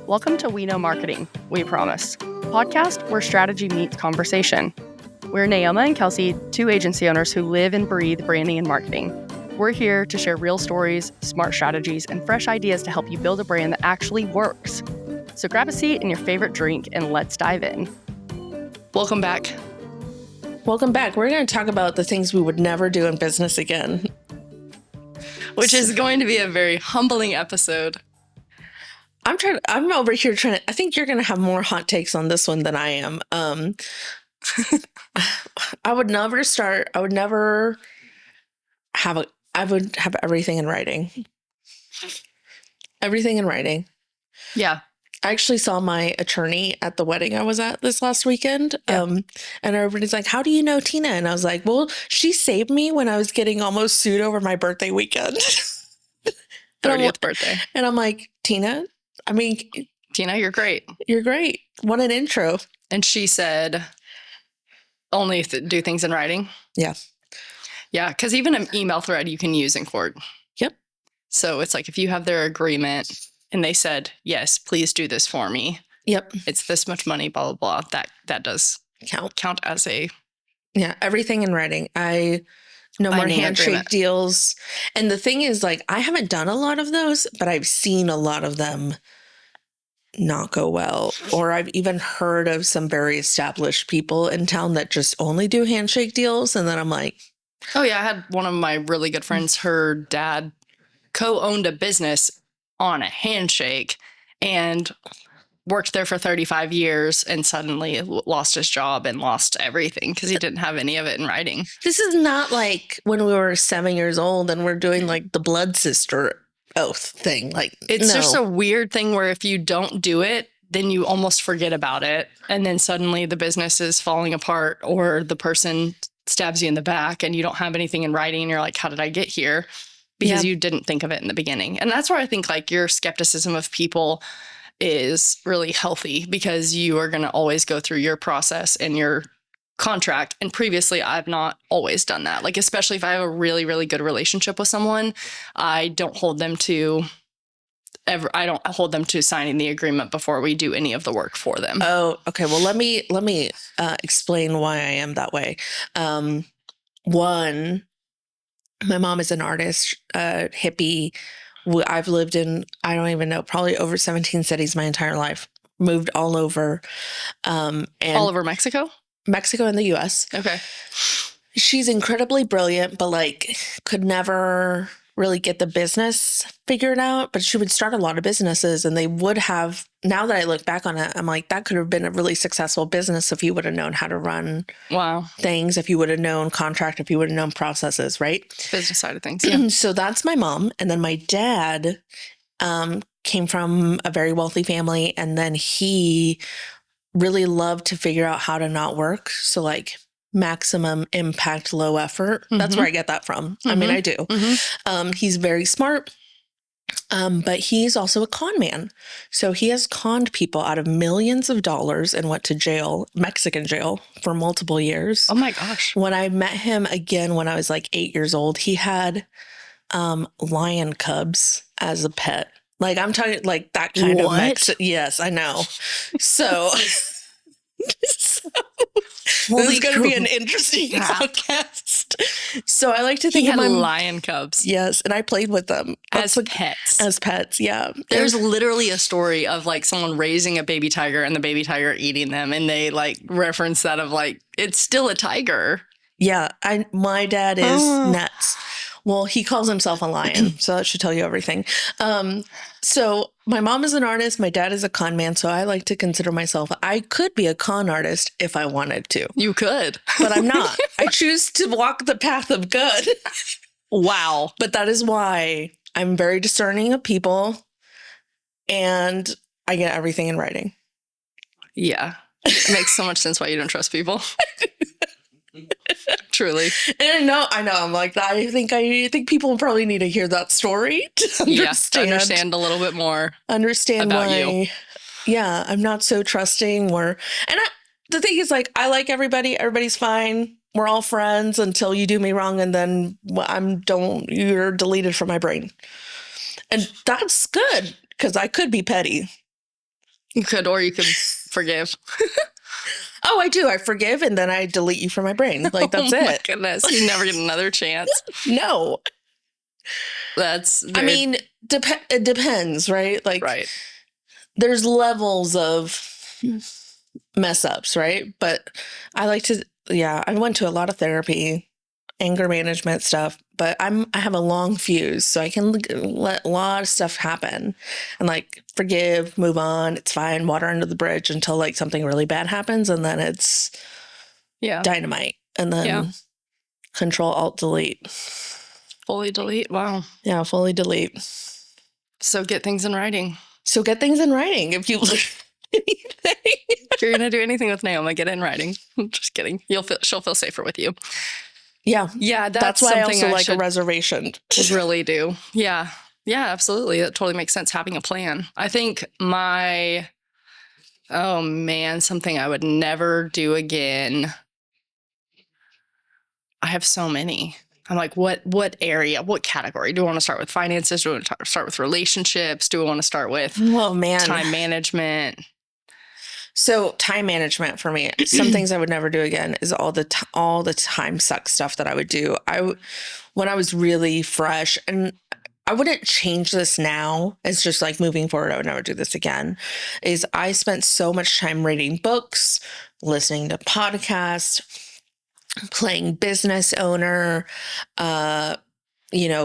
Welcome to We Know Marketing, We Promise, a podcast where strategy meets conversation. We're Naoma and Kelsey, two agency owners who live and breathe branding and marketing. We're here to share real stories, smart strategies, and fresh ideas to help you build a brand that actually works. So grab a seat and your favorite drink and let's dive in. Welcome back. Welcome back. We're going to talk about the things we would never do in business again. Which is going to be a very humbling episode. I'm over here trying to, I think you're going to have more hot takes on this one than I am. I would have everything in writing. Everything in writing. Yeah. I actually saw my attorney at the wedding I was at this last weekend. Yeah. And everybody's like, how do you know Tina? And I was like, well, she saved me when I was getting almost sued over my birthday weekend. 30th birthday. And I'm like, Tina, you're great. You're great. What an intro. And she said, only do things in writing. Yeah. Yeah. Because even an email thread you can use in court. Yep. So it's like if you have their agreement and they said, yes, please do this for me. Yep. It's this much money, blah, blah, blah. That does count as a... Yeah. Everything in writing. No more handshake agreement. Deals. And the thing is, like, I haven't done a lot of those, but I've seen a lot of them not go well. Or I've even heard of some very established people in town that just only do handshake deals. And then I'm like... Oh, yeah. I had one of my really good friends, her dad co-owned a business on a handshake and worked there for 35 years and suddenly lost his job and lost everything because he didn't have any of it in writing. This is not like when we were 7 years old and we're doing like the blood sister oath thing. Like, it's just a weird thing where if you don't do it, then you almost forget about it. And then suddenly the business is falling apart or the person stabs you in the back and you don't have anything in writing. And you're like, how did I get here? Because you didn't think of it in the beginning. And that's where I think like your skepticism of people is really healthy because you are going to always go through your process and your contract. And previously, I've not always done that. Like, especially if I have a really, really good relationship with someone, I don't hold them to signing the agreement before we do any of the work for them. Oh, okay. Well, let me explain why I am that way. One, my mom is an artist, hippie. I've lived in, I don't even know, probably over 17 cities my entire life. Moved all over. And all over Mexico? Mexico and the U.S. Okay. She's incredibly brilliant, but like could never really get the business figured out. But she would start a lot of businesses and they would have, now that I look back on it, I'm like, that could have been a really successful business if you would have known how to run things, if you would have known contract, if you would have known processes, right? Business side of things. Yeah. So that's my mom. And then my dad came from a very wealthy family. And then he really loved to figure out how to not work. So like maximum impact, low effort. Mm-hmm. That's where I get that from. Mm-hmm. I mean, I do. Mm-hmm. He's very smart. But he's also a con man. So he has conned people out of millions of dollars and went to jail, Mexican jail, for multiple years. Oh my gosh. When I met him again when I was like 8 years old, he had lion cubs as a pet. Like I'm talking like that kind of yes, I know. So this is going to be an interesting podcast. So I like to think of my lion cubs. Yes, and I played with them as pets. As pets, yeah. There's literally a story of like someone raising a baby tiger and the baby tiger eating them, and they like reference that of like it's still a tiger. Yeah, my dad is nuts. Well, he calls himself a lion, so that should tell you everything. So my mom is an artist. My dad is a con man. So I like to consider myself, I could be a con artist if I wanted to. You could. But I'm not. I choose to walk the path of good. Wow. But that is why I'm very discerning of people and I get everything in writing. Yeah. It makes so much sense why you don't trust people. Truly. And I know. I'm like, I think people probably need to hear that story to understand a little bit more. Understand about why. You. Yeah, I'm not so trusting. The thing is, like, I like everybody. Everybody's fine. We're all friends until you do me wrong, and then you're deleted from my brain. And that's good because I could be petty. You could, or you could forgive. Oh, I do. I forgive and then I delete you from my brain. Like, that's Oh my it. goodness. You never get another chance. No. That's I very mean, it depends, right? Like, right. there's levels of mess ups, right? But I like to, yeah, I went to a lot of therapy, anger management stuff, but I have a long fuse, so I can let a lot of stuff happen and like forgive, move on. It's fine, water under the bridge until like something really bad happens, and then it's Yeah. dynamite, and then Yeah. Control Alt Delete. Fully delete. Wow. Yeah, fully delete. So get things in writing. So get things in writing if you anything. If you're gonna do anything with Naomi, get it in writing. Just kidding. She'll feel safer with you. Yeah. Yeah, That's why I something also like a should reservation. really do. Yeah. Yeah, absolutely. That totally makes sense, having a plan. I think oh man, something I would never do again. I have so many. I'm like, what area, what category? Do I want to start with finances? Do I want to start with relationships? Do I want to start with Oh man. time management? So time management for me, some things I would never do again is all the time suck stuff that I would do. When I was really fresh, and I wouldn't change this now. It's just like moving forward, I would never do this again. Is I spent so much time reading books, listening to podcasts, playing business owner,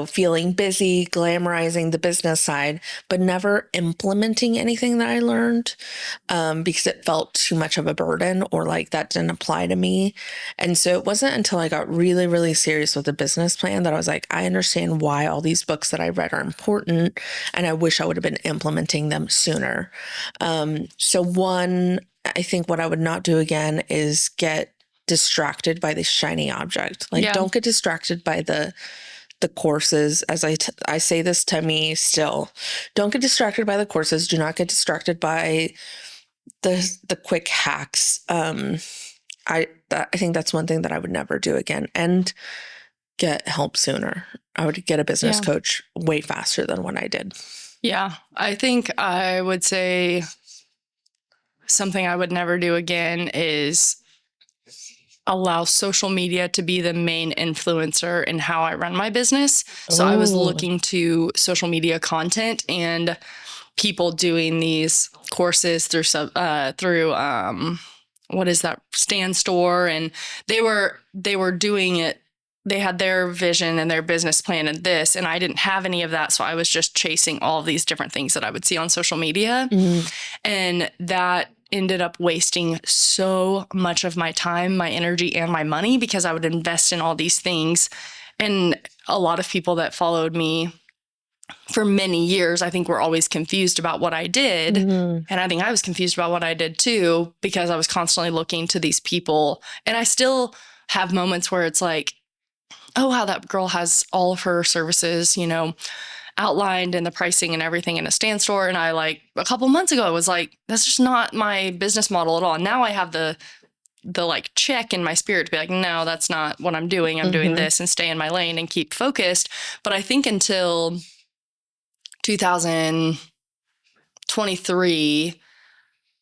feeling busy, glamorizing the business side, but never implementing anything that I learned because it felt too much of a burden or like that didn't apply to me. And so it wasn't until I got really, really serious with the business plan that I was like, I understand why all these books that I read are important, and I wish I would have been implementing them sooner. I think what I would not do again is get distracted by the shiny object. Like, don't get distracted by the courses. As I say this to me still, don't get distracted by the courses. Do not get distracted by the quick hacks. I think that's one thing that I would never do again, and get help sooner. I would get a business coach way faster than when I did. Yeah. I think I would say something I would never do again is allow social media to be the main influencer in how I run my business. So I was looking to social media content and people doing these courses through what is that, Stand Store, and they were doing it. They had their vision and their business plan and this, and I didn't have any of that. So I was just chasing all of these different things that I would see on social media. Mm-hmm. And that ended up wasting so much of my time, my energy, and my money because I would invest in all these things. And a lot of people that followed me for many years, I think, were always confused about what I did. Mm-hmm. And I think I was confused about what I did too, because I was constantly looking to these people. And I still have moments where it's like, oh, wow, that girl has all of her services, outlined and the pricing and everything in a Stand Store. And I, like, a couple months ago, I was like, that's just not my business model at all. And now I have the like check in my spirit to be like, no, that's not what I'm doing. I'm doing this and stay in my lane and keep focused. But I think until 2023,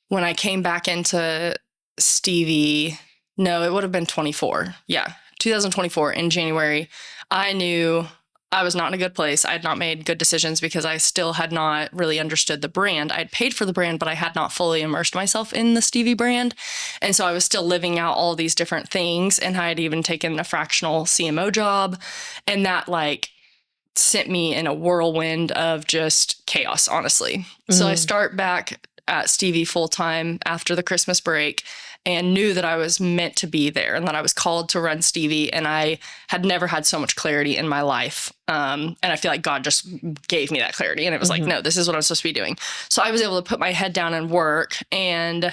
when I came back into Stevie, no, it would have been 24. Yeah. 2024 in January, I knew I was not in a good place. I had not made good decisions because I still had not really understood the brand. I had paid for the brand, but I had not fully immersed myself in the Stevie brand. And so I was still living out all these different things. And I had even taken a fractional CMO job. And that, like, sent me in a whirlwind of just chaos, honestly. Mm-hmm. So I start back at Stevie full time after the Christmas break, and knew that I was meant to be there and that I was called to run Stevie. And I had never had so much clarity in my life. And I feel like God just gave me that clarity. And it was like, no, this is what I'm supposed to be doing. So I was able to put my head down and work. And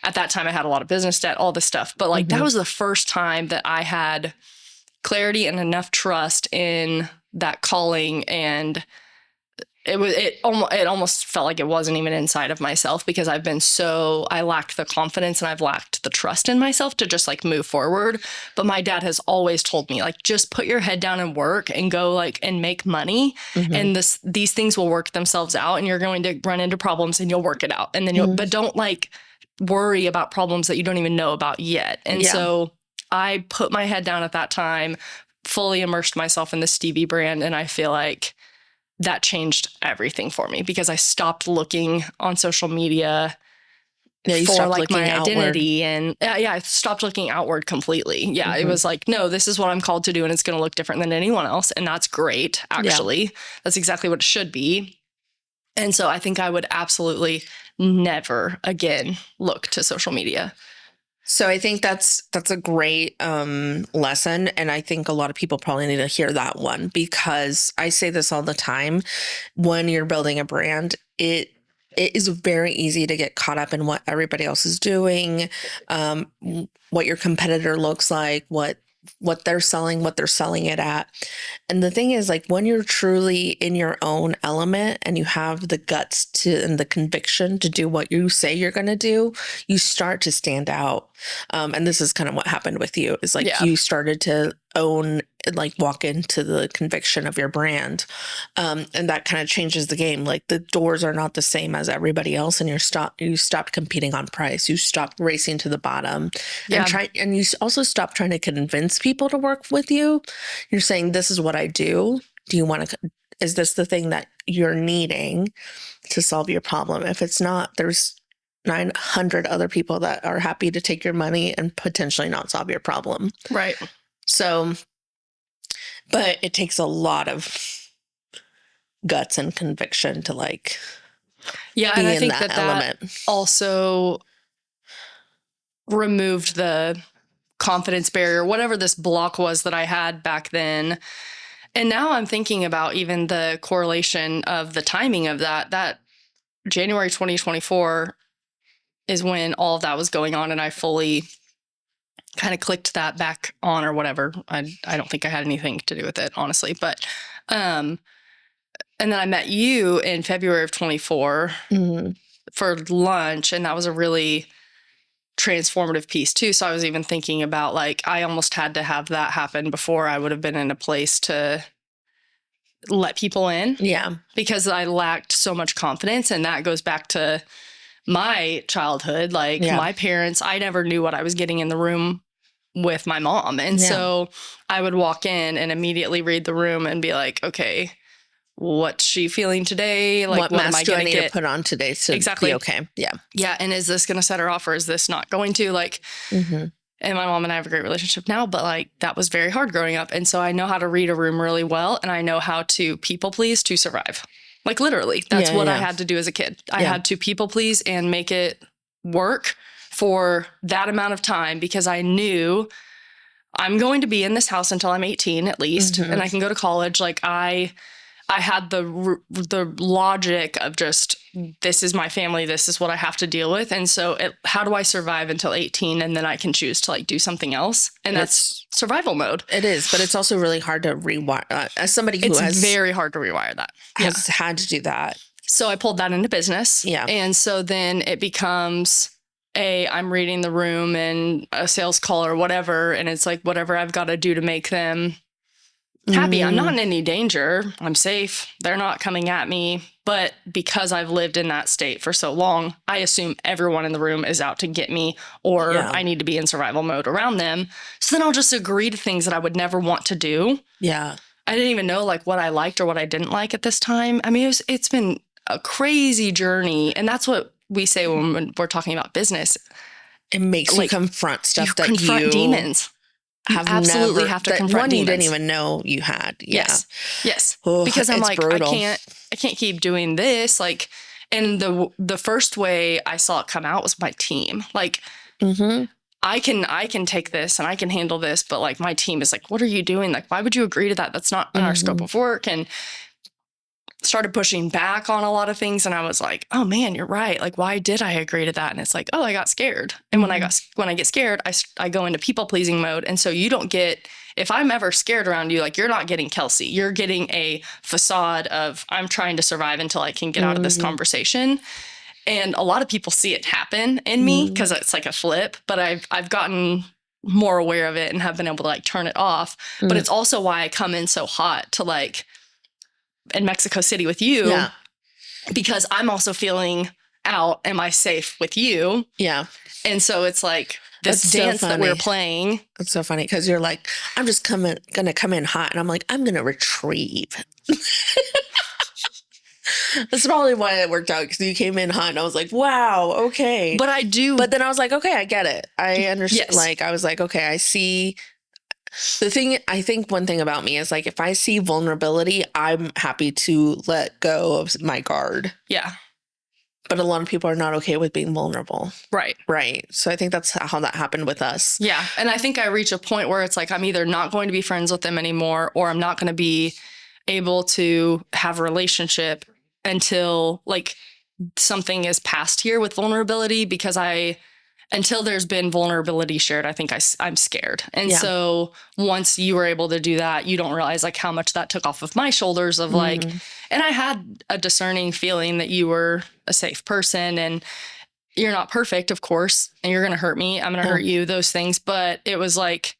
at that time I had a lot of business debt, all this stuff. But like, that was the first time that I had clarity and enough trust in that calling and it almost felt like it wasn't even inside of myself because I lacked the confidence and I've lacked the trust in myself to just like move forward. But my dad has always told me like, just put your head down and work and go like, and make money. And these things will work themselves out and you're going to run into problems and you'll work it out. And then but don't like worry about problems that you don't even know about yet. And so I put my head down at that time, fully immersed myself in the Stevie brand. And I feel like that changed everything for me because I stopped looking on social media for like my identity outward. And I stopped looking outward completely. It was like, no, this is what I'm called to do and it's going to look different than anyone else. And that's great. Actually, that's exactly what it should be. And so I think I would absolutely never again look to social media. So I think that's a great lesson. And I think a lot of people probably need to hear that one because I say this all the time. When you're building a brand, it is very easy to get caught up in what everybody else is doing, what your competitor looks like, what they're selling it at. And the thing is, like, when you're truly in your own element and you have the guts and the conviction to do what you say you're going to do, you start to stand out. And this is kind of what happened with you is like you started to own, like walk into the conviction of your brand. And that kind of changes the game. Like the doors are not the same as everybody else. And you stopped competing on price. You stopped racing to the bottom and you also stopped trying to convince people to work with you. You're saying, this is what I do. Do you want to, is this the thing that you're needing to solve your problem? If it's not, there's 900 other people that are happy to take your money and potentially not solve your problem. Right. So, but it takes a lot of guts and conviction to like be and I think that also removed the confidence barrier, whatever this block was that I had back then. And now I'm thinking about even the correlation of the timing of that January 2024 is when all of that was going on and I fully kind of clicked that back on or whatever. I don't think I had anything to do with it, honestly. But, and then I met you in February of 24 for lunch. And that was a really transformative piece too. So I was even thinking about like, I almost had to have that happen before I would have been in a place to let people in. Yeah. Because I lacked so much confidence. And that goes back to my childhood. Like my parents, I never knew what I was getting in the room with my mom. And so I would walk in and immediately read the room and be like, okay, what's she feeling today? Like, what am I going to get to put on today? So exactly. Okay. Yeah. Yeah. And is this going to set her off or is this not going to? Like, and my mom and I have a great relationship now, but like that was very hard growing up. And so I know how to read a room really well. And I know how to people please to survive. Like literally, that's what I had to do as a kid. I had to people please and make it work for that amount of time because I knew I'm going to be in this house until I'm 18 at least, and I can go to college. Like I had the logic of just, this is my family, this is what I have to deal with. And so how do I survive until 18 and then I can choose to like do something else? And that's survival mode. It is, but it's also really hard to rewire. As somebody who it's very hard to rewire that. Has had to do that. So I pulled that into business. Yeah. And so then it becomes I'm reading the room and a sales call or whatever. And it's like, whatever I've got to do to make them happy. I'm not in any danger. I'm safe. They're not coming at me. But because I've lived in that state for so long, I assume everyone in the room is out to get me or I need to be in survival mode around them. So then I'll just agree to things that I would never want to do. Yeah. I didn't even know like what I liked or what I didn't like at this time. I mean, it's been a crazy journey. And that's what we say when we're talking about business. It makes you confront stuff that you confront demons. You absolutely have to confront demons. You didn't even know you had. Yes. Oh, because I'm like, brutal. I can't keep doing this. Like, and the first way I saw it come out was my team. Like, I can take this and I can handle this, but like my team is like, what are you doing? Like, why would you agree to that? That's not in our scope of work. And started pushing back on a lot of things. And I was like, oh man, you're right. Like, why did I agree to that? And it's like, oh, I got scared. And when I get scared, I go into people pleasing mode. And so you don't get, if I'm ever scared around you, like, you're not getting Kelsey, you're getting a facade of I'm trying to survive until I can get out of this conversation. And a lot of people see it happen in me because it's like a flip, but I've gotten more aware of it and have been able to like turn it off. But it's also why I come in so hot to like in Mexico City with you, because I'm also feeling out. Am I safe with you? Yeah. And so it's like this That's dance so that we're playing. It's so funny because you're like, I'm just going to come in hot. And I'm like, I'm going to retrieve. That's probably why it worked out, because you came in hot and I was like, wow, okay. But I do. But then I was like, okay, I get it. I understand. Yes. Like, I was like, okay, I see. The thing, I think one thing about me is like, if I see vulnerability, I'm happy to let go of my guard. Yeah. But a lot of people are not okay with being vulnerable. Right. Right. So I think that's how that happened with us. Yeah. And I think I reach a point where it's like, I'm either not going to be friends with them anymore, or I'm not going to be able to have a relationship until like something is past here with vulnerability, because until there's been vulnerability shared, I think I'm scared. And so once you were able to do that, you don't realize like how much that took off of my shoulders of like, and I had a discerning feeling that you were a safe person, and you're not perfect, of course, and you're going to hurt me. I'm going to hurt you, those things. But it was like,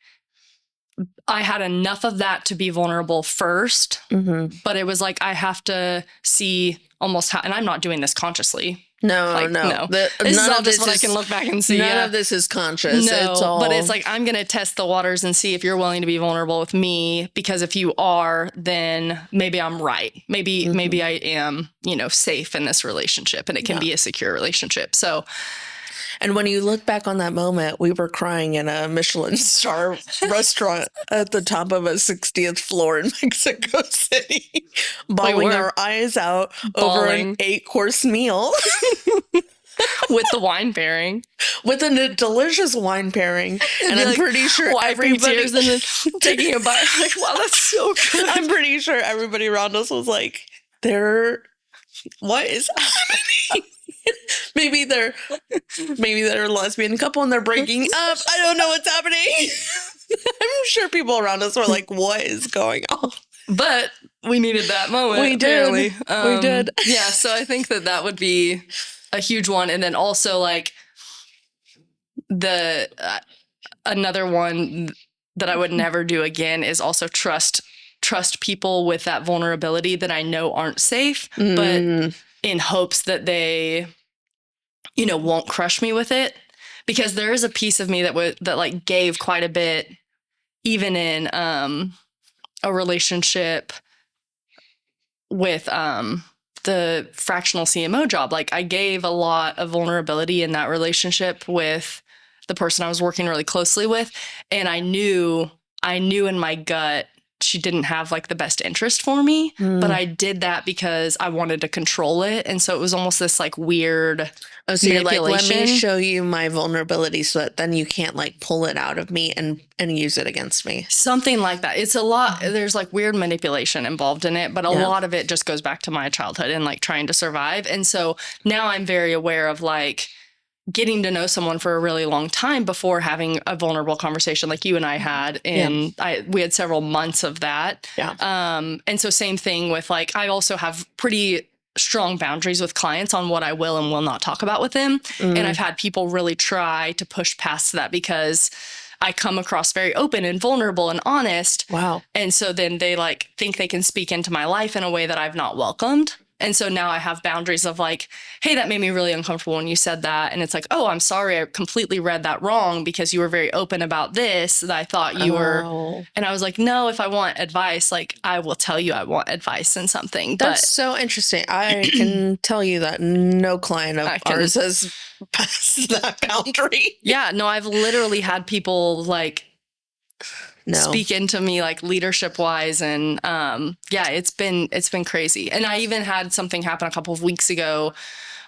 I had enough of that to be vulnerable first, but it was like, I have to see almost how, and I'm not doing this consciously. No. This is all just what I can look back and see. None of this is conscious. No, it's all... but it's like, I'm going to test the waters and see if you're willing to be vulnerable with me, because if you are, then maybe I'm right. Maybe I am, safe in this relationship, and it can be a secure relationship. So, and when you look back on that moment, we were crying in a Michelin star restaurant at the top of a 60th floor in Mexico City, bawling our eyes out over an 8-course meal. With the wine pairing. With a delicious wine pairing. And I'm pretty sure everybody... tears and then taking a bite. Like, wow, that's so good. I'm pretty sure everybody around us was like, what is happening? Maybe they're a lesbian couple and they're breaking up. I don't know what's happening. I'm sure people around us were like, what is going on? But we needed that moment. We did. We did. Yeah. So I think that would be a huge one. And then also like another one that I would never do again is also trust people with that vulnerability that I know aren't safe, but in hopes that they, won't crush me with it. Because there is a piece of me that like gave quite a bit, even in a relationship with the fractional CMO job. Like, I gave a lot of vulnerability in that relationship with the person I was working really closely with. And I knew in my gut she didn't have like the best interest for me, but I did that because I wanted to control it. And so it was almost this like weird so you're like, let me show you my vulnerability so that then you can't like pull it out of me and use it against me. Something like that. It's a lot. There's like weird manipulation involved in it, but a lot of it just goes back to my childhood and like trying to survive. And so now I'm very aware of like getting to know someone for a really long time before having a vulnerable conversation like you and I had. And we had several months of that. Yeah. And so same thing with like, I also have pretty strong boundaries with clients on what I will and will not talk about with them. And I've had people really try to push past that because I come across very open and vulnerable and honest. Wow. And so then they like think they can speak into my life in a way that I've not welcomed. And so now I have boundaries of like, hey, that made me really uncomfortable when you said that. And it's like, oh, I'm sorry. I completely read that wrong because you were very open about this that I thought you were. And I was like, no, if I want advice, like I will tell you I want advice in something. That's so interesting. I can tell you that no client of ours has passed that boundary. Yeah, no, I've literally had people like speak into me like leadership wise. And it's been crazy. And I even had something happen a couple of weeks ago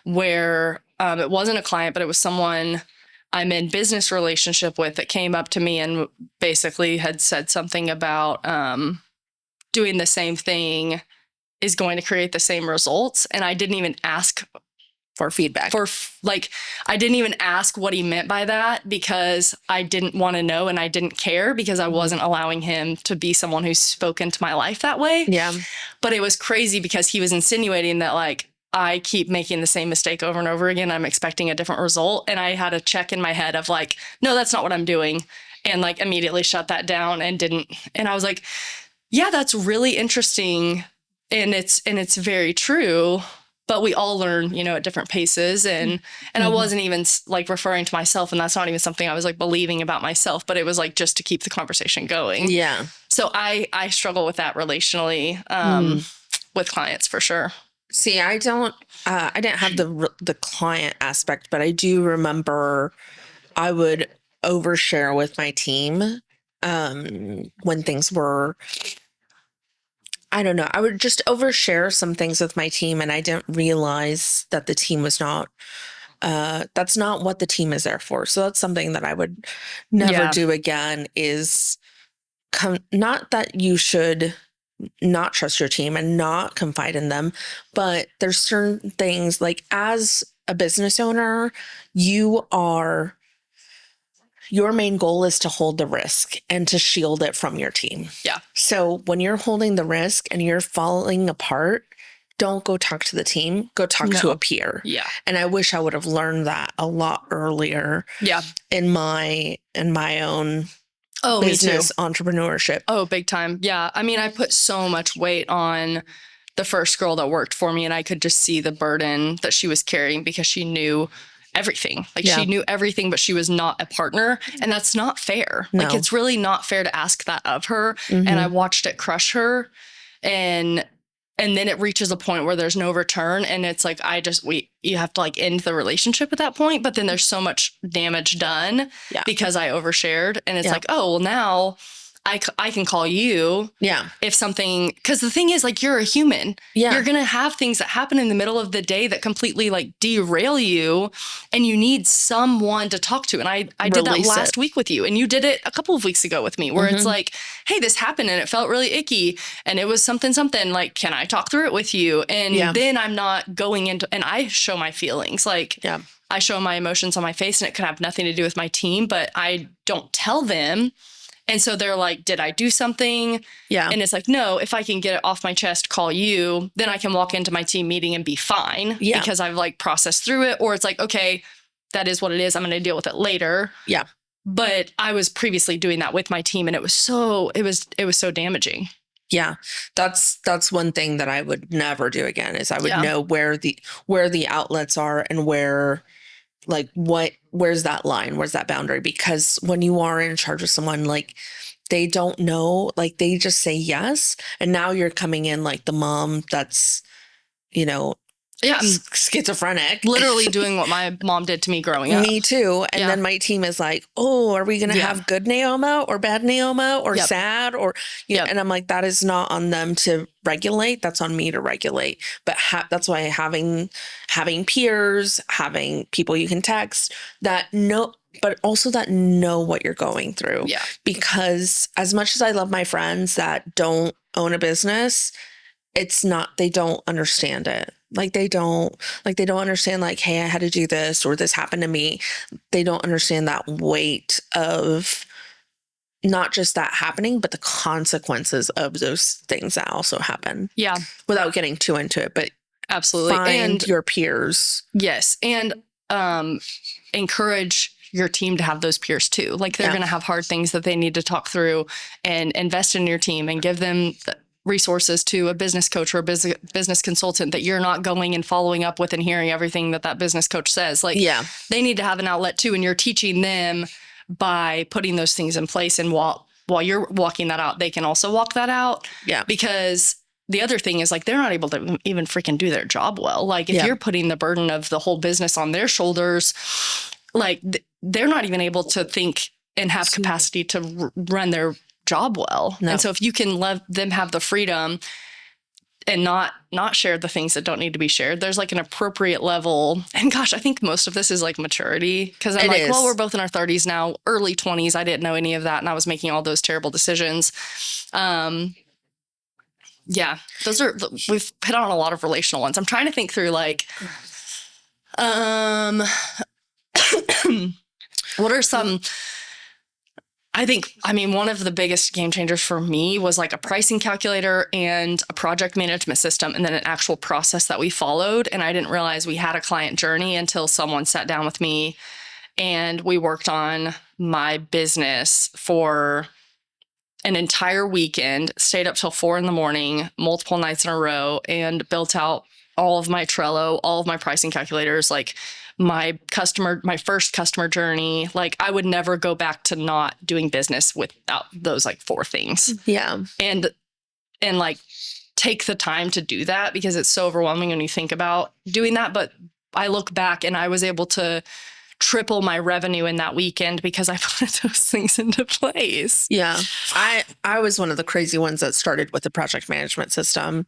where it wasn't a client, but it was someone I'm in business relationship with that came up to me and basically had said something about doing the same thing is going to create the same results. And I didn't even ask for feedback. I didn't even ask what he meant by that because I didn't want to know and I didn't care because I wasn't allowing him to be someone who spoke into my life that way. Yeah. But it was crazy because he was insinuating that like I keep making the same mistake over and over again. I'm expecting a different result. And I had a check in my head of like, no, that's not what I'm doing. And like immediately shut that down and didn't. And I was like, yeah, that's really interesting. And it's very true. But we all learn, you know, at different paces. And I wasn't even like referring to myself. And that's not even something I was like believing about myself, but it was like just to keep the conversation going. Yeah. So I struggle with that relationally with clients for sure. See, I didn't have the client aspect, but I do remember I would overshare with my team when things were, I don't know. I would just overshare some things with my team, and I didn't realize that the team was not. That's not what the team is there for. So that's something that I would never do again. Is not that you should not trust your team and not confide in them, but there's certain things like as a business owner, your main goal is to hold the risk and to shield it from your team. Yeah. So when you're holding the risk and you're falling apart, don't go talk to the team, go talk to a peer. Yeah. And I wish I would have learned that a lot earlier. Yeah. In my own me business too. entrepreneurship. Oh, big time. Yeah. I mean, I put so much weight on the first girl that worked for me, and I could just see the burden that she was carrying because she knew everything. Like she knew everything, but she was not a partner. And that's not fair. No. Like it's really not fair to ask that of her. And I watched it crush her. And then it reaches a point where there's no return. And it's like, you have to like end the relationship at that point. But then there's so much damage done because I overshared. And it's like, oh, well now I can call you if something, because the thing is like, you're a human. Yeah. You're going to have things that happen in the middle of the day that completely like derail you, and you need someone to talk to. And I did that last week with you, and you did it a couple of weeks ago with me, where it's like, hey, this happened and it felt really icky and it was something, like, can I talk through it with you? And then I'm not going into, and I show my feelings. Like I show my emotions on my face, and it could have nothing to do with my team, but I don't tell them. And so they're like, did I do something? Yeah. And it's like, no, if I can get it off my chest, call you, then I can walk into my team meeting and be fine because I've like processed through it. Or it's like, okay, that is what it is. I'm going to deal with it later. Yeah. But I was previously doing that with my team, and it was so damaging. Yeah. That's one thing that I would never do again, is I would know where the outlets are and where's that line? Where's that boundary? Because when you are in charge of someone, like they don't know, like they just say yes. And now you're coming in like the mom that's, schizophrenic. Literally doing what my mom did to me growing up. Me too. And then my team is like, oh, are we going to have good Naoma or bad Naoma or sad? Or, and I'm like, that is not on them to regulate. That's on me to regulate. But that's why having peers, having people you can text that know, but also that know what you're going through. Yeah. Because as much as I love my friends that don't own a business, they don't understand it. They don't understand like, hey, I had to do this, or this happened to me. They don't understand that weight of not just that happening, but the consequences of those things that also happen. Yeah. Without getting too into it, but absolutely. Find your peers. Yes. And encourage your team to have those peers too. Like they're going to have hard things that they need to talk through, and invest in your team and give them resources to a business coach or a business consultant that you're not going and following up with and hearing everything that business coach says. Like, they need to have an outlet too. And you're teaching them by putting those things in place. And while you're walking that out, they can also walk that out. Yeah. Because the other thing is like, they're not able to even freaking do their job well. Like if you're putting the burden of the whole business on their shoulders, like they're not even able to think and have capacity to run their job well. No. And so if you can let them have the freedom and not share the things that don't need to be shared, there's like an appropriate level. And gosh, I think most of this is like maturity, because I'm like, well, we're both in our 30s now, early 20s. I didn't know any of that, and I was making all those terrible decisions. Yeah. We've hit on a lot of relational ones. I'm trying to think through like, what are some, one of the biggest game changers for me was like a pricing calculator and a project management system, and then an actual process that we followed. And I didn't realize we had a client journey until someone sat down with me and we worked on my business for an entire weekend, stayed up till 4 a.m, multiple nights in a row, and built out all of my Trello, all of my pricing calculators, like my first customer journey. Like I would never go back to not doing business without those like 4 things. Yeah. And like take the time to do that, because it's so overwhelming when you think about doing that. But I look back and I was able to triple my revenue in that weekend because I put those things into place. Yeah. I was one of the crazy ones that started with the project management system,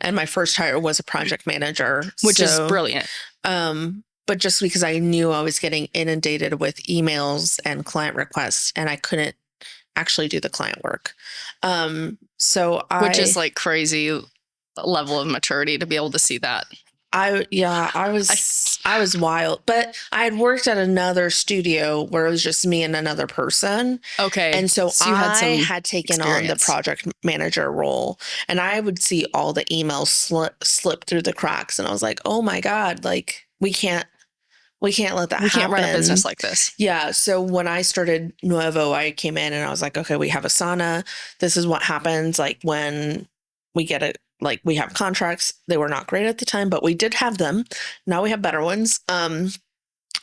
and my first hire was a project manager, which is brilliant. But just because I knew I was getting inundated with emails and client requests, and I couldn't actually do the client work. Which is like crazy level of maturity to be able to see that. I was wild, but I had worked at another studio where it was just me and another person. Okay. And so I had taken on the project manager role, and I would see all the emails slip through the cracks. And I was like, oh my God, like we can't let that happen. We can't run a business like this. Yeah. So when I started Nuevo, I came in and I was like, okay, we have Asana. This is what happens. Like when we get it, like we have contracts. They were not great at the time, but we did have them. Now we have better ones.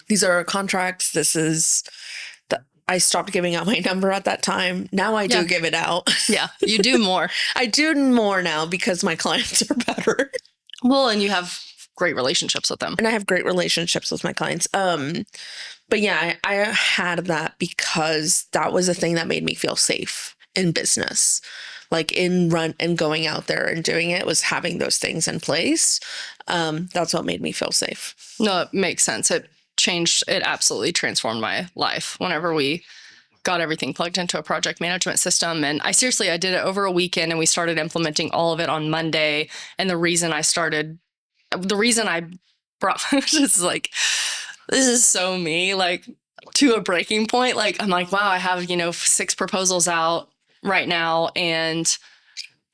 These are our contracts. I stopped giving out my number at that time. Now I do give it out. Yeah. You do more. I do more now because my clients are better. Well, and you have great relationships with them. And I have great relationships with my clients. But yeah, I had that because that was a thing that made me feel safe in business. Like in going out there and doing it, was having those things in place. That's what made me feel safe. No, it makes sense. It absolutely transformed my life whenever we got everything plugged into a project management system. And I did it over a weekend, and we started implementing all of it on Monday. And the reason I brought, just like, this is so me, like to a breaking point. Like, I'm like, wow, I have, 6 proposals out right now, and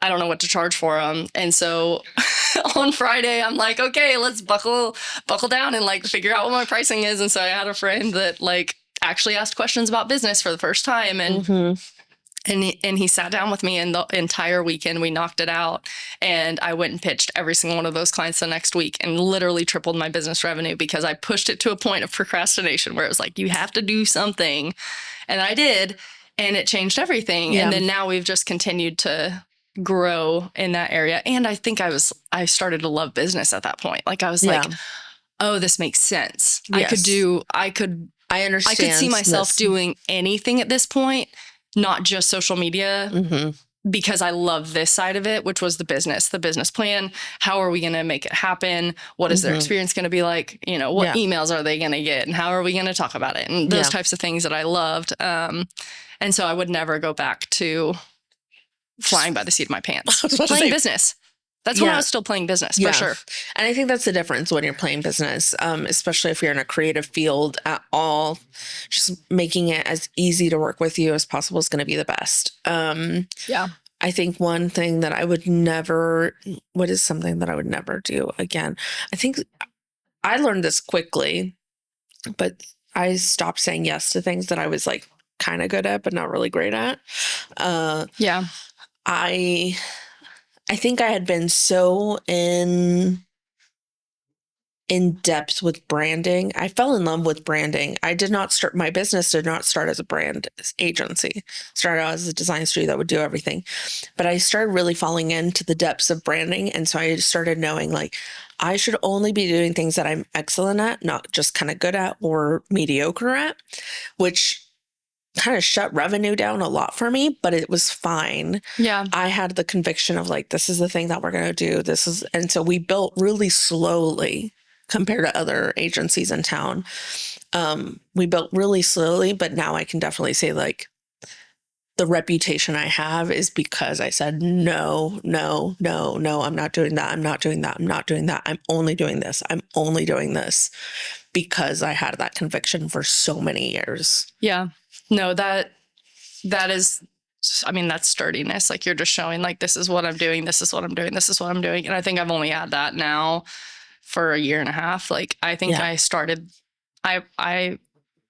I don't know what to charge for them. And so on Friday, I'm like, okay, let's buckle down and like figure out what my pricing is. And so I had a friend that like actually asked questions about business for the first time. And and he sat down with me, and the entire weekend we knocked it out. And I went and pitched every single one of those clients the next week, and literally tripled my business revenue because I pushed it to a point of procrastination where it was like, you have to do something. And I did, and it changed everything. Yeah. And then now we've just continued to grow in that area. And I think I started to love business at that point. Like I was like, oh, this makes sense. Yes. I understand. I could see myself doing anything at this point, not just social media, because I love this side of it, which was the business plan. How are we going to make it happen? What is their experience going to be like? What emails are they going to get? And how are we going to talk about it? And those types of things that I loved. And so I would never go back to flying by the seat of my pants. Playing business. That's when I was still playing business, for sure. And I think that's the difference when you're playing business, especially if you're in a creative field at all. Just making it as easy to work with you as possible is going to be the best. I think one thing that I would never, what is something that I would never do again? I think I learned this quickly, but I stopped saying yes to things that I was like kind of good at, but not really great at. I think I had been so in depth with branding. I fell in love with branding. My business did not start as a brand agency. It started out as a design studio that would do everything. But I started really falling into the depths of branding. And so I started knowing like I should only be doing things that I'm excellent at, not just kind of good at or mediocre at, which kind of shut revenue down a lot for me, but it was fine. Yeah. I had the conviction of like, this is the thing that we're going to do. And so we built really slowly compared to other agencies in town. We built really slowly, but now I can definitely say like, the reputation I have is because I said, no, no, no, no, I'm not doing that. I'm not doing that. I'm not doing that. I'm only doing this. I'm only doing this, because I had that conviction for so many years. Yeah. No, that is, I mean, that's sturdiness. Like, you're just showing, like, this is what I'm doing. This is what I'm doing. This is what I'm doing. And I think I've only had that now for a year and a half. Like, I think I started, I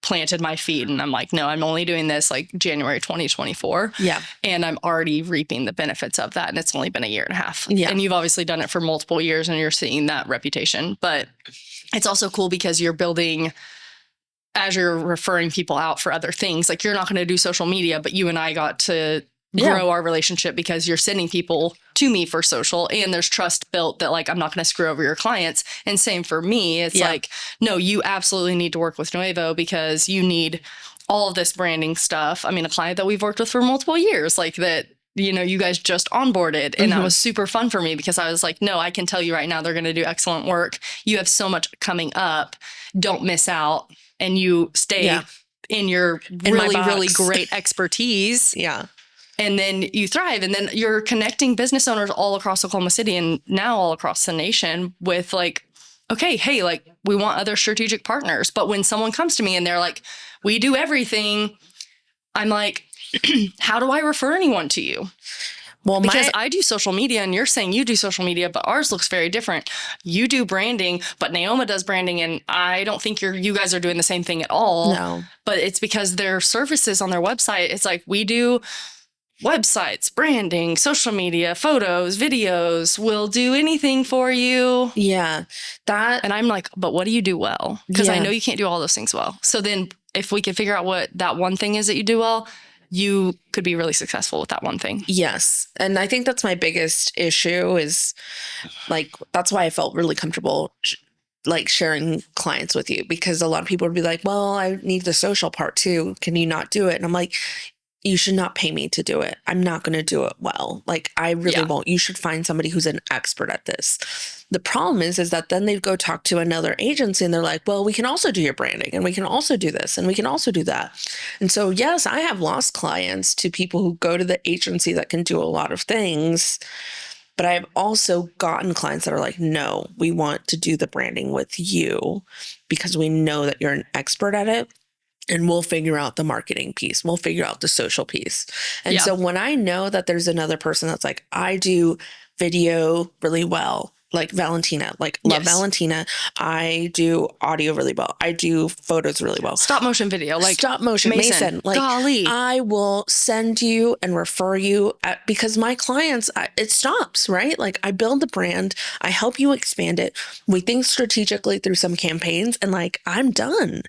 planted my feet and I'm like, no, I'm only doing this like January 2024. Yeah. And I'm already reaping the benefits of that. And it's only been a year and a half. Yeah. And you've obviously done it for multiple years and you're seeing that reputation. But it's also cool because you're building, as you're referring people out for other things, like, you're not going to do social media, but you and I got to grow our relationship because you're sending people to me for social, and there's trust built that, like, I'm not going to screw over your clients. And same for me. It's like, no, you absolutely need to work with Nuevo because you need all of this branding stuff. I mean, a client that we've worked with for multiple years, like that, you know, you guys just onboarded, and that was super fun for me because I was like, no, I can tell you right now, they're going to do excellent work. You have so much coming up. Don't miss out. And you stay in your really great expertise. And then you thrive. And then you're connecting business owners all across Oklahoma City and now all across the nation with, like, okay, hey, like, we want other strategic partners. But when someone comes to me and they're like, we do everything, I'm like, how do I refer anyone to you? Well, because I do social media and you're saying you do social media, but ours looks very different. You do branding, but Naoma does branding. And I don't think you guys are doing the same thing at all. No. But it's because their services on their website, it's like, we do websites, branding, social media, photos, videos, we'll do anything for you. Yeah. And I'm like, but what do you do well? Because I know you can't do all those things well. So then if we can figure out what that one thing is that you do well, you could be really successful with that one thing. Yes. And I think that's my biggest issue is, like, that's why I felt really comfortable like sharing clients with you, because a lot of people would be like, well, I need the social part too. Can you not do it? And I'm like, you should not pay me to do it. I'm not going to do it well. Like, I really won't. You should find somebody who's an expert at this. The problem is that then they'd go talk to another agency and they're like, well, we can also do your branding and we can also do this and we can also do that. And so, yes, I have lost clients to people who go to the agency that can do a lot of things. But I've also gotten clients that are like, no, we want to do the branding with you because we know that you're an expert at it. And we'll figure out the marketing piece. We'll figure out the social piece. And so when I know that there's another person that's like, I do video really well, like Valentina, like love Valentina. I do audio really well. I do photos really well. Stop motion video, like stop motion, Mason. Like, golly. I will send you and refer you because my clients, it stops, right? Like, I build the brand, I help you expand it. We think strategically through some campaigns, and like, I'm done.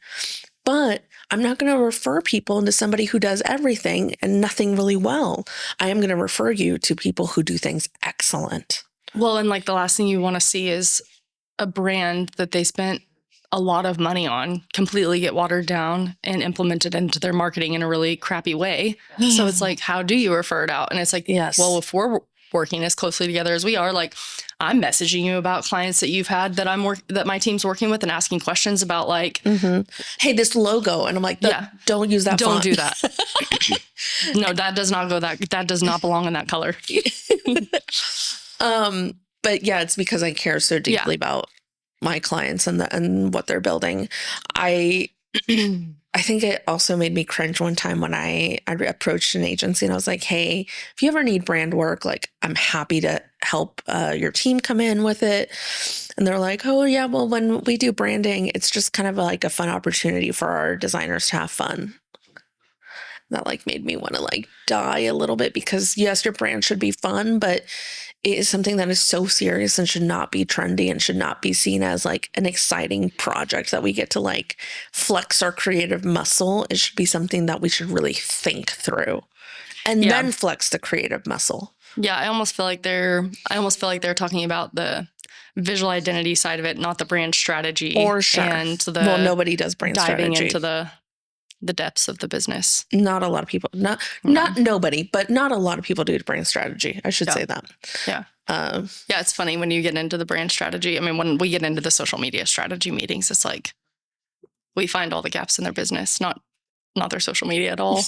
But I'm not going to refer people into somebody who does everything and nothing really well. I am going to refer you to people who do things excellent. Well, and like, the last thing you want to see is a brand that they spent a lot of money on completely get watered down and implemented into their marketing in a really crappy way. So it's like, how do you refer it out? And it's like, well, if we're working as closely together as we are, like, I'm messaging you about clients that you've had that my team's working with and asking questions about, like, hey, this logo. And I'm like, don't use that font. Don't do that. No, that does not go that does not belong in that color. But yeah, it's because I care so deeply about my clients and what they're building. I think it also made me cringe one time when I approached an agency and I was like, hey, if you ever need brand work, like, I'm happy to help your team come in with it. And they're like, oh yeah, well, when we do branding, it's just kind of like a fun opportunity for our designers to have fun. That like made me want to like die a little bit, because yes, your brand should be fun, but it is something that is so serious and should not be trendy and should not be seen as like an exciting project that we get to like flex our creative muscle. It should be something that we should really think through and then flex the creative muscle. Yeah. I almost feel like they're talking about the visual identity side of it, not the brand strategy. For sure. And well, nobody does brand diving strategy. Into the depths of the business. Not a lot of people, not nobody, but not a lot of people do brand strategy. I should say that. Yeah. It's funny when you get into the brand strategy. I mean, when we get into the social media strategy meetings, it's like we find all the gaps in their business, not their social media at all.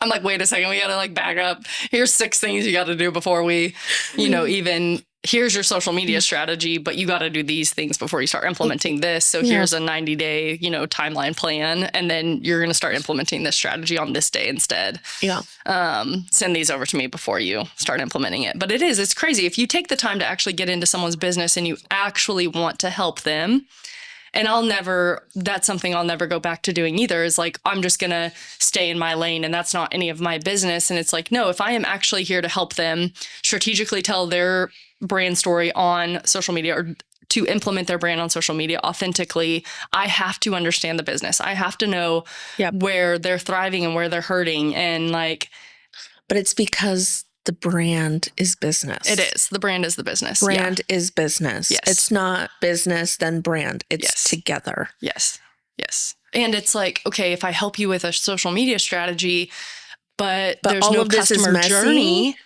I'm like, wait a second, we got to like back up. Here's 6 things you got to do before we, even here's your social media strategy, but you got to do these things before you start implementing this. So here's a 90-day, timeline plan. And then you're going to start implementing this strategy on this day instead. Yeah. Send these over to me before you start implementing it. But it's crazy. If you take the time to actually get into someone's business and you actually want to help them, and that's something I'll never go back to doing either, is like, I'm just going to stay in my lane and that's not any of my business. And it's like, no, if I am actually here to help them strategically tell their brand story on social media or to implement their brand on social media authentically, I have to understand the business. I have to know where they're thriving and where they're hurting. And like, but it's because the brand is business. It is. The brand is the business. Brand is business. Yes. It's not business, then brand. It's together. Yes. Yes. And it's like, okay, if I help you with a social media strategy, but there's all no of this customer is journey,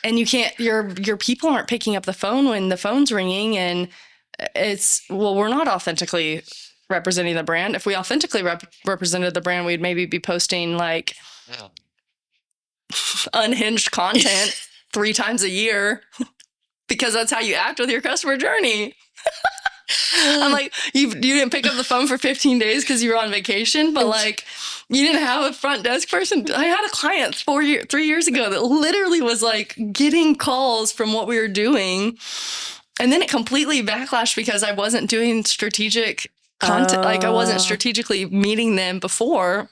and you can't, your people aren't picking up the phone when the phone's ringing, and we're not authentically representing the brand. If we authentically represented the brand, we'd maybe be posting like unhinged content 3 times a year because that's how you act with your customer journey. I'm like, you didn't pick up the phone for 15 days because you were on vacation, but like you didn't have a front desk person. I had a client 3 years ago that literally was like getting calls from what we were doing. And then it completely backlashed because I wasn't doing strategic content. Like I wasn't strategically meeting them before.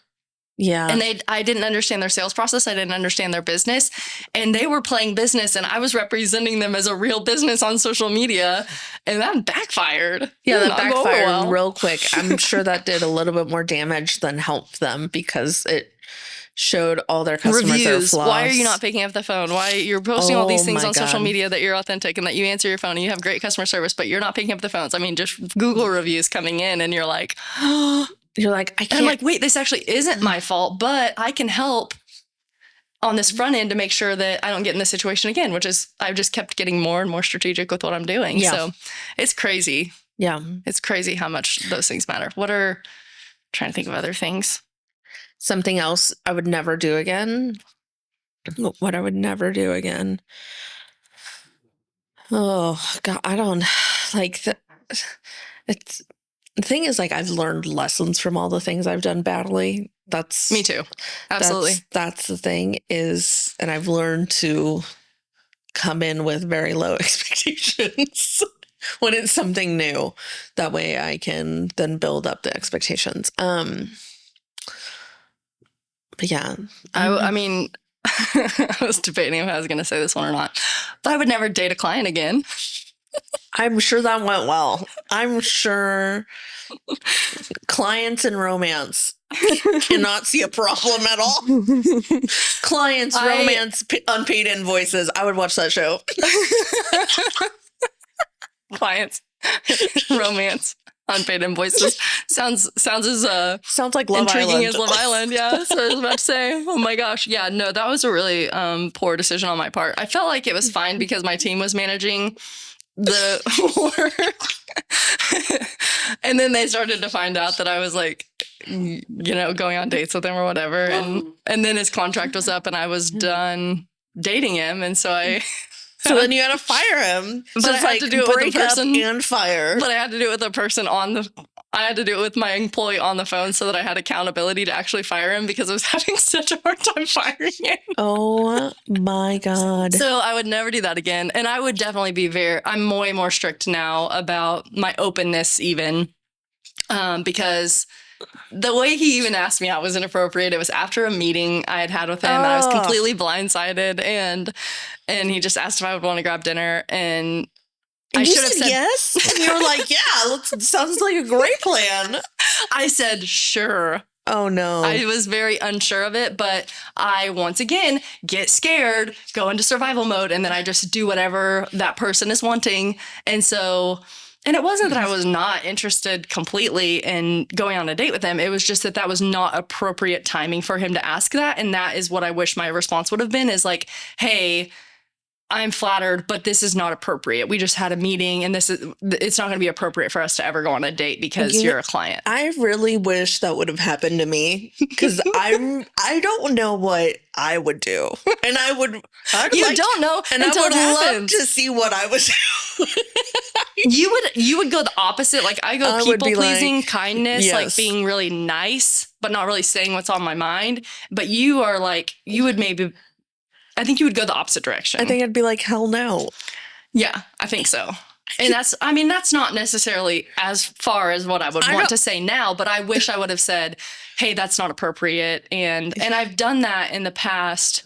Yeah. And I didn't understand their sales process. I didn't understand their business. And they were playing business and I was representing them as a real business on social media. And that backfired. Yeah, that backfired real quick. I'm sure that did a little bit more damage than helped them because it showed all their customers their flaws. Why are you not picking up the phone? Why you're posting all these things on social media that you're authentic and that you answer your phone and you have great customer service, but you're not picking up the phones. I mean, just Google reviews coming in and you're like, you're like, I can't. And I'm like, wait, this actually isn't my fault, but I can help on this front end to make sure that I don't get in this situation again, which is I've just kept getting more and more strategic with what I'm doing. Yeah. So it's crazy. Yeah. It's crazy how much those things matter. Trying to think of other things. Something else I would never do again. What I would never do again. Oh God, I don't like that. The thing is, like, I've learned lessons from all the things I've done badly. That's me too. Absolutely. That's the thing is, and I've learned to come in with very low expectations when it's something new. That way I can then build up the expectations. But yeah, I mean, I was debating if I was going to say this one or not, but I would never date a client again. I'm sure that went well. I'm sure clients in romance cannot see a problem at all. Clients, romance, unpaid invoices. I would watch that show. Clients, romance, unpaid invoices. Sounds like Love intriguing Island. As Love Island. Yeah. So I was about to say, oh my gosh. Yeah, no, that was a really poor decision on my part. I felt like it was fine because my team was managing the work. And then they started to find out that I was like, going on dates with him or whatever. And then his contract was up and I was done dating him. And so So then you had to fire him. But I had to do it with the person and fire. But I had to do it with the person I had to do it with my employee on the phone so that I had accountability to actually fire him because I was having such a hard time firing him. Oh my God. So I would never do that again. And I would definitely be I'm way more strict now about my openness even because the way he even asked me out was inappropriate. It was after a meeting I had with him and I was completely blindsided and he just asked if I would want to grab dinner and I should have said yes. And you were like, yeah, sounds like a great plan. I said, sure. Oh, no. I was very unsure of it, but I, once again, get scared, go into survival mode, and then I just do whatever that person is wanting. And it wasn't that I was not interested completely in going on a date with him. It was just that was not appropriate timing for him to ask that. And that is what I wish my response would have been is like, hey, I'm flattered, but this is not appropriate. We just had a meeting and it's not going to be appropriate for us to ever go on a date because you're a client. I really wish that would have happened to me because I don't know what I would do. And You don't know and until I would it love happens. to see what I was doing. You would go the opposite. Like I go I would people be pleasing, like, kindness, yes. like being really nice, but not really saying what's on my mind. But you are like, I think you would go the opposite direction. I think I'd be like, hell no. Yeah, I think so. And that's not necessarily as far as what I would want to say now, but I wish I would have said, hey, that's not appropriate. And I've done that in the past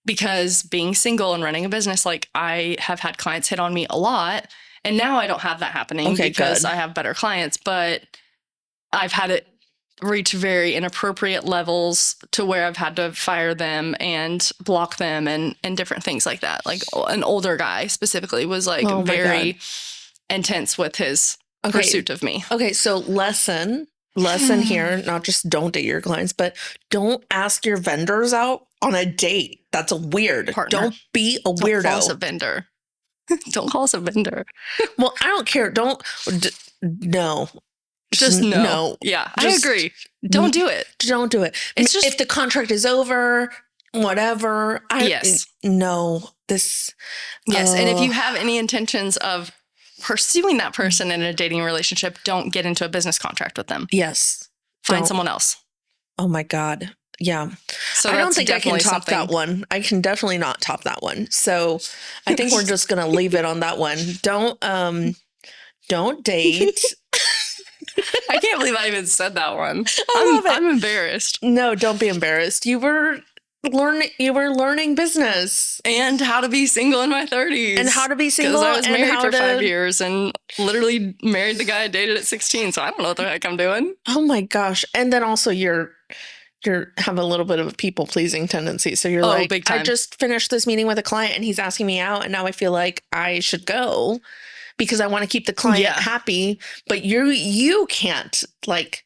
because being single and running a business, like I have had clients hit on me a lot. And now I don't have that happening because I have better clients, but I've had it reach very inappropriate levels to where I've had to fire them and block them and different things like that. Like an older guy specifically was like very intense with his pursuit of me. Okay, so lesson here, not just don't date your clients, but don't ask your vendors out on a date. That's weird. Partner. Don't be a weirdo. Don't call us a vendor. Don't call us a vendor. Well, I don't care. No. Just no. No. Yeah, I agree. Don't do it. Don't do it. It's just if the contract is over, whatever. Yes. No. This. Yes. And if you have any intentions of pursuing that person in a dating relationship, don't get into a business contract with them. Yes. Find someone else. Oh my God. Yeah. So I don't think I can top that one. I can definitely not top that one. So I think we're just going to leave it on that one. Don't date. I can't believe I even said that one. I'm embarrassed. No, don't be embarrassed. You were learning business and how to be single in my 30s. And how to be single. Because I was married for 5 years and literally married the guy I dated at 16. So I don't know what the heck I'm doing. Oh my gosh. And then also you have a little bit of a people pleasing tendency. So you're like, big time. I just finished this meeting with a client and he's asking me out and now I feel like I should go because I want to keep the client happy. But you can't split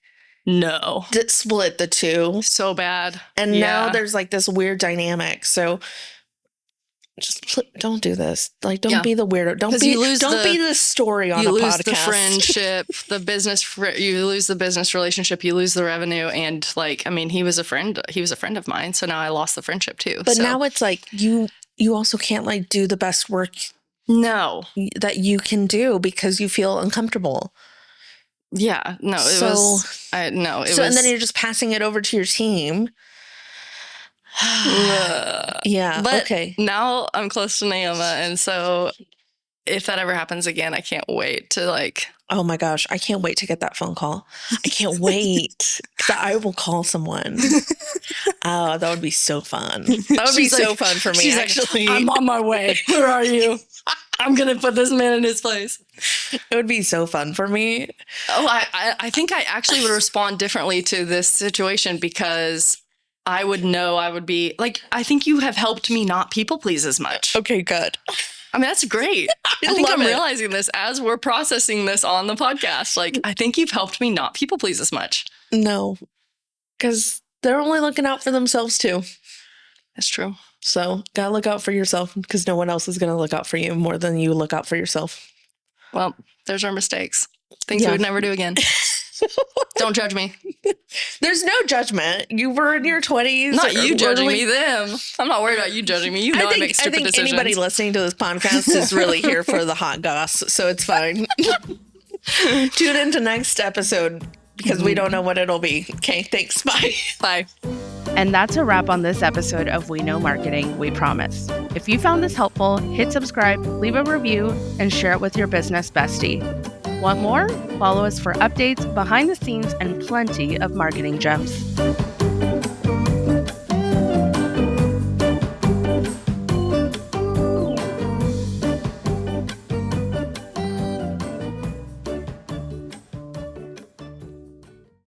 the two. So bad. And now there's like this weird dynamic. So just don't do this. Like, don't be the weirdo. Don't be the story on a podcast. You lose the friendship, the business. You lose the business relationship. You lose the revenue. And like, I mean, he was a friend. He was a friend of mine. So now I lost the friendship too. But now it's like you also can't like do the best work. No, that you can do because you feel uncomfortable. Yeah. No. And then you're just passing it over to your team. Yeah. But okay. Now I'm close to Naoma. And so if that ever happens again, I can't wait to like. Oh my gosh. I can't wait to get that phone call. I can't wait. Because I will call someone. Oh, that would be so fun. That would be so fun for me. She's actually. I'm on my way. Where are you? I'm going to put this man in his place. It would be so fun for me. Oh, I think I actually would respond differently to this situation because I would be like, I think you have helped me not people please as much. Okay, good. I mean, that's great. I think I'm realizing this as we're processing this on the podcast. Like, I think you've helped me not people please as much. No, because they're only looking out for themselves too. That's true. So gotta look out for yourself because no one else is going to look out for you more than you look out for yourself. Well, there's our mistakes. Things we would never do again. Don't judge me. There's no judgment. You were in your 20s. Not you judging me, them. I'm not worried about you judging me. You know I make stupid decisions. Anybody listening to this podcast is really here for the hot goss, so it's fine. Tune into next episode because we don't know what it'll be. Okay, thanks. Bye. Bye. And that's a wrap on this episode of We Know Marketing, We Promise. If you found this helpful, hit subscribe, leave a review, and share it with your business bestie. Want more? Follow us for updates, behind the scenes, and plenty of marketing gems.